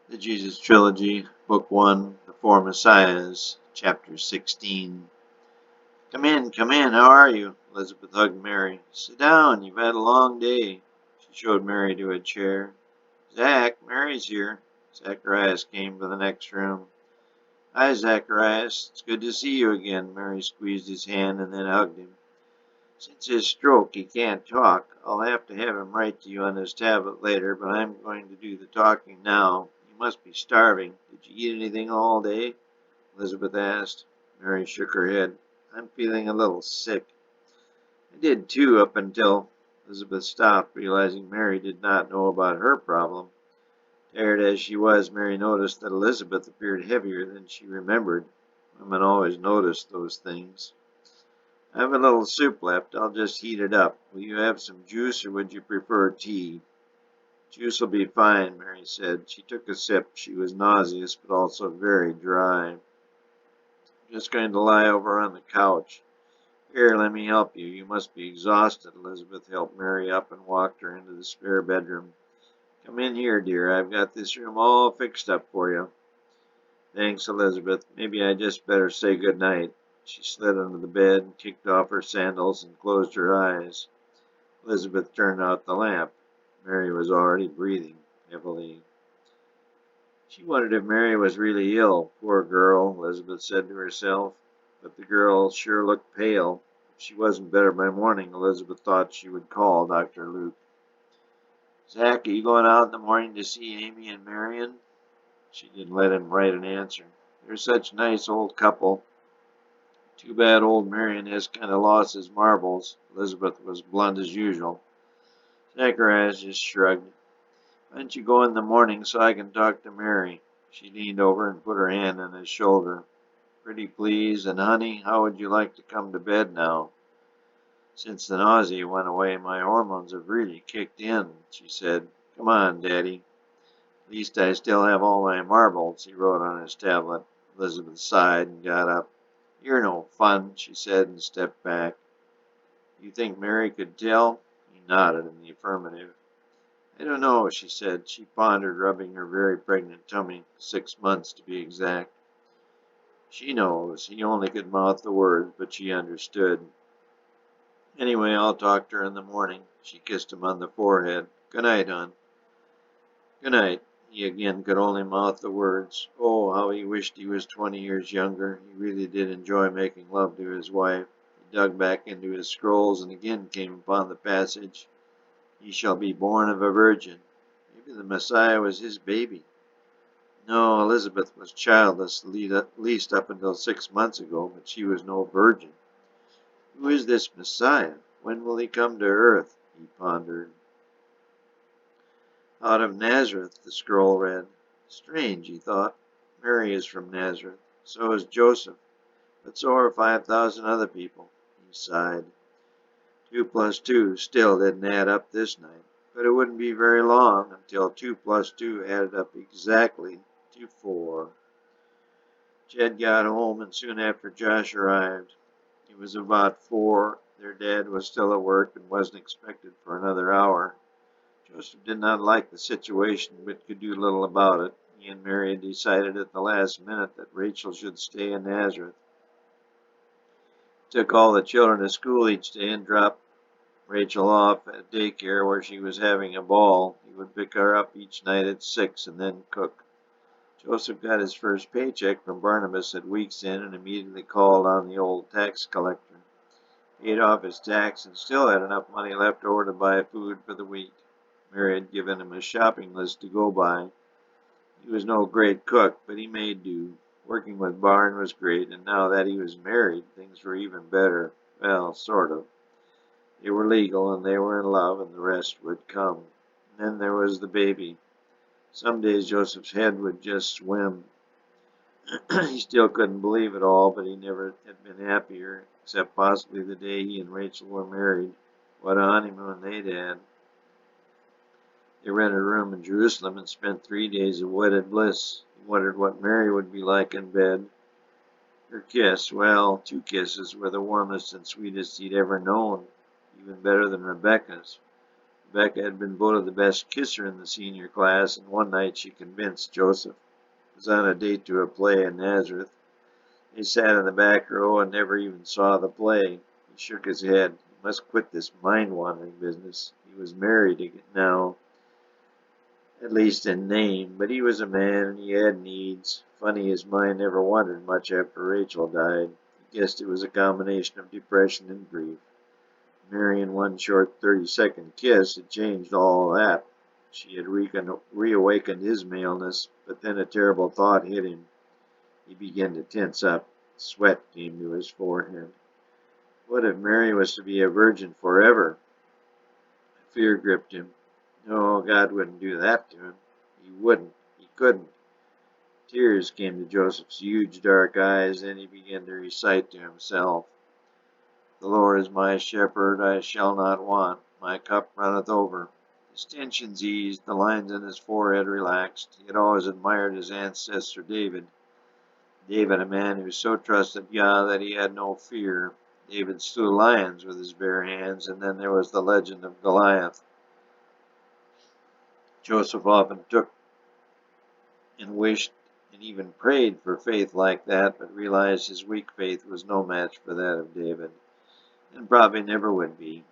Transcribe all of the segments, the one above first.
The Jesus Trilogy, Book 1, The Four Messiahs, Chapter 16. Come in, how are you? Elizabeth hugged Mary. Sit down, you've had a long day. She showed Mary to a chair. Zach, Mary's here. Zacharias came to the next room. Hi, Zacharias. It's good to see you again. Mary squeezed his hand and then hugged him. Since his stroke, he can't talk. I'll have to have him write to you on his tablet later, but I'm going to do the talking now. You must be starving. Did you eat anything all day? Elizabeth asked. Mary shook her head. I'm feeling a little sick. I did too, up until Elizabeth stopped, realizing Mary did not know about her problem. Tired as she was, Mary noticed that Elizabeth appeared heavier than she remembered. Women always notice those things. I have a little soup left. I'll just heat it up. Will you have some juice or would you prefer tea? Juice will be fine, Mary said. She took a sip. She was nauseous, but also very dry. I'm just going to lie over on the couch. Here, let me help you. You must be exhausted. Elizabeth helped Mary up and walked her into the spare bedroom. Come in here, dear. I've got this room all fixed up for you. Thanks, Elizabeth. Maybe I just better say good night. She slid under the bed, kicked off her sandals, and closed her eyes. Elizabeth turned out the lamp. Mary was already breathing heavily. She wondered if Mary was really ill. Poor girl, Elizabeth said to herself. But the girl sure looked pale. If she wasn't better by morning, Elizabeth thought she would call Dr. Luke. Zach, are you going out in the morning to see Amy and Marion? She didn't let him write an answer. They're such a nice old couple. Too bad old Marion has kind of lost his marbles. Elizabeth was blunt as usual. Zacharias just shrugged. Why don't you go in the morning so I can talk to Mary? She leaned over and put her hand on his shoulder. Pretty please, and honey, how would you like to come to bed now? Since the nausea went away, my hormones have really kicked in, she said. Come on, Daddy. At least I still have all my marbles, he wrote on his tablet. Elizabeth sighed and got up. You're no fun, she said, and stepped back. You think Mary could tell? He nodded in the affirmative. I don't know, she said. She pondered, rubbing her very pregnant tummy, 6 months to be exact. She knows. He only could mouth the words, but she understood. Anyway, I'll talk to her in the morning. She kissed him on the forehead. Good night, hon. Good night. He again could only mouth the words. Oh, how he wished he was 20 years younger. He really did enjoy making love to his wife. He dug back into his scrolls and again came upon the passage. He shall be born of a virgin. Maybe the Messiah was his baby. No, Elizabeth was childless, at least up until 6 months ago, but she was no virgin. Who is this Messiah? When will he come to earth? He pondered. Out of Nazareth, the scroll read. Strange, he thought. Mary is from Nazareth. So is Joseph. But so are 5,000 other people. He sighed. 2 plus 2 still didn't add up this night. But it wouldn't be very long until 2 plus 2 added up exactly to 4. Jed got home, and soon after Josh arrived. It was about 4. Their dad was still at work and wasn't expected for another hour. Joseph did not like the situation, but could do little about it. He and Mary had decided at the last minute that Rachel should stay in Nazareth. He took all the children to school each day and dropped Rachel off at daycare where she was having a ball. He would pick her up each night at 6 and then cook. Joseph got his first paycheck from Barnabas at week's end and immediately called on the old tax collector. Paid off his tax and still had enough money left over to buy food for the week. Mary had given him a shopping list to go by. He was no great cook, but he made do. Working with Barn was great, and now that he was married, things were even better. Well, sort of. They were legal, and they were in love, and the rest would come. And then there was the baby. Some days Joseph's head would just swim. He still couldn't believe it all, but he never had been happier, except possibly the day he and Rachel were married. What a honeymoon they'd had. They rented a room in Jerusalem and spent 3 days of wedded bliss. He wondered what Mary would be like in bed. Her kiss, well, 2 kisses were the warmest and sweetest he'd ever known, even better than Rebecca's. Rebecca had been voted the best kisser in the senior class, and one night she convinced Joseph was on a date to a play in Nazareth. They sat in the back row and never even saw the play. He shook his head. He must quit this mind-wandering business. He was married now, at least in name, but he was a man and he had needs. Funny, his mind never wandered much after Rachel died. He guessed it was a combination of depression and grief. Marrying one short 30-second kiss had changed all that. She had reawakened his maleness, but then a terrible thought hit him. He began to tense up. Sweat came to his forehead. What if Mary was to be a virgin forever? Fear gripped him. No, God wouldn't do that to him. He wouldn't. He couldn't. Tears came to Joseph's huge dark eyes, and he began to recite to himself. The Lord is my shepherd, I shall not want. My cup runneth over. His tensions eased, the lines on his forehead relaxed. He had always admired his ancestor David. David, a man who so trusted God that he had no fear. David slew lions with his bare hands, and then there was the legend of Goliath. Joseph often took and wished and even prayed for faith like that, but realized his weak faith was no match for that of David, and probably never would be.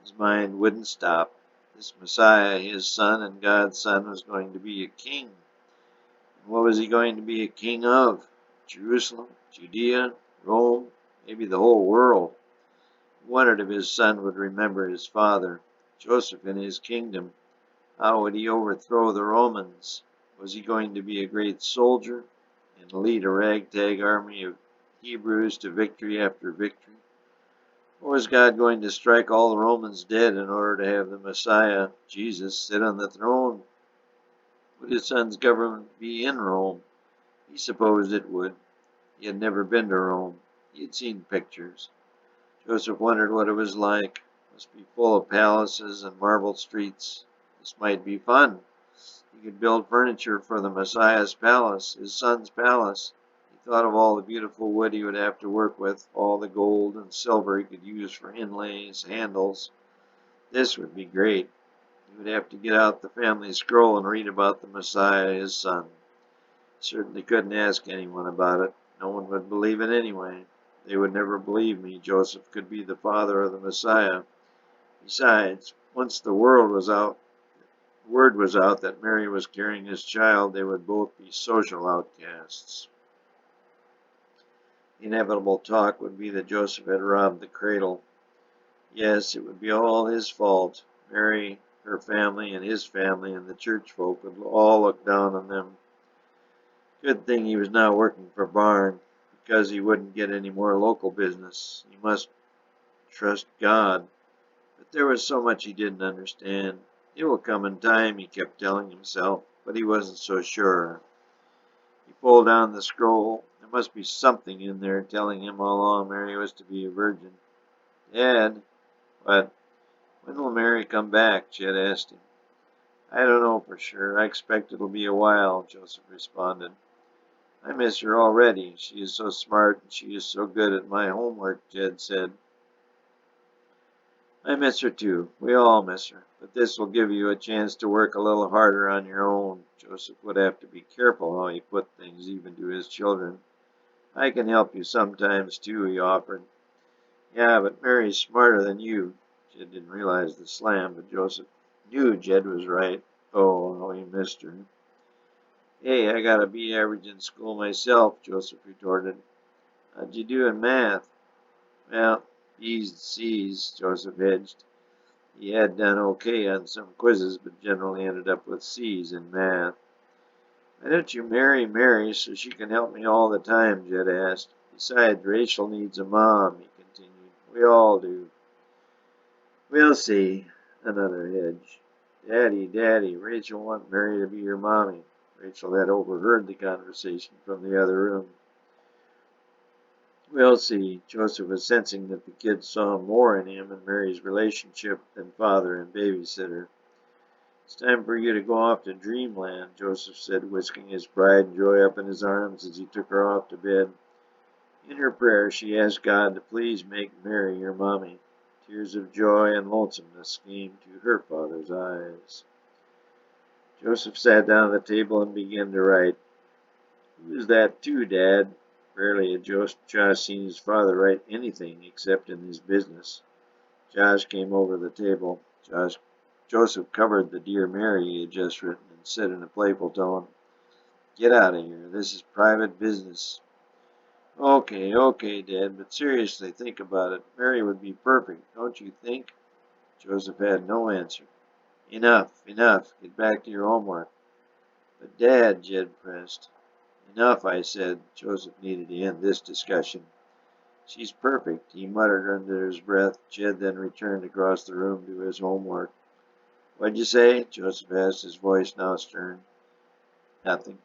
His mind wouldn't stop. This Messiah, his son and God's son, was going to be a king. And what was he going to be a king of? Jerusalem, Judea, Rome, maybe the whole world. He wondered if his son would remember his father, Joseph, in his kingdom. How would he overthrow the Romans? Was he going to be a great soldier and lead a ragtag army of Hebrews to victory after victory? Or was God going to strike all the Romans dead in order to have the Messiah, Jesus, sit on the throne? Would his son's government be in Rome? He supposed it would. He had never been to Rome. He had seen pictures. Joseph wondered what it was like. It must be full of palaces and marble streets. This might be fun. He could build furniture for the Messiah's palace, his son's palace. He thought of all the beautiful wood he would have to work with, all the gold and silver he could use for inlays, handles. This would be great. He would have to get out the family scroll and read about the Messiah, his son. He certainly couldn't ask anyone about it. No one would believe it anyway. They would never believe me. Joseph could be the father of the Messiah. Besides, once the word was out that Mary was carrying his child, they would both be social outcasts. The inevitable talk would be that Joseph had robbed the cradle. Yes, it would be all his fault. Mary, her family, and his family, and the church folk would all look down on them. Good thing he was not working for Barn, because he wouldn't get any more local business. He must trust God. But there was so much he didn't understand. It will come in time, he kept telling himself, but he wasn't so sure. He pulled down the scroll. There must be something in there telling him how long Mary was to be a virgin. Dad, what? When will Mary come back? Jed asked him. I don't know for sure. I expect it'll be a while, Joseph responded. I miss her already. She is so smart and she is so good at my homework, Jed said. I miss her too. We all miss her. But this will give you a chance to work a little harder on your own. Joseph would have to be careful how he put things, even to his children. I can help you sometimes too, he offered. Yeah, but Mary's smarter than you. Jed didn't realize the slam, but Joseph knew Jed was right. Oh, how he missed her. Hey, I got a B average in school myself, Joseph retorted. How'd you do in math? Well, B's and C's, Joseph hedged. He had done okay on some quizzes, but generally ended up with C's in math. Why don't you marry Mary so she can help me all the time, Jed asked. Besides, Rachel needs a mom, he continued. We all do. We'll see. Another hedge. Daddy, Rachel wants Mary to be your mommy. Rachel had overheard the conversation from the other room. We'll see. Joseph was sensing that the kid saw more in him and Mary's relationship than father and babysitter. It's time for you to go off to dreamland, Joseph said, whisking his pride and joy up in his arms as he took her off to bed. In her prayer, she asked God to please make Mary your mommy. Tears of joy and lonesomeness came to her father's eyes. Joseph sat down at the table and began to write. "Who's that too, Dad?" Rarely had Josh seen his father write anything except in his business. Josh came over the table. Joseph covered the Dear Mary he had just written and said in a playful tone, "Get out of here. This is private business." Okay, Dad, but seriously, think about it. Mary would be perfect, don't you think?" Joseph had no answer. Enough. Get back to your homework." "But, Dad," Jed pressed. "Enough, I said." Joseph needed to end this discussion. "She's perfect," he muttered under his breath. Jed then returned across the room to his homework. "What'd you say?" Joseph asked, his voice now stern. "Nothing."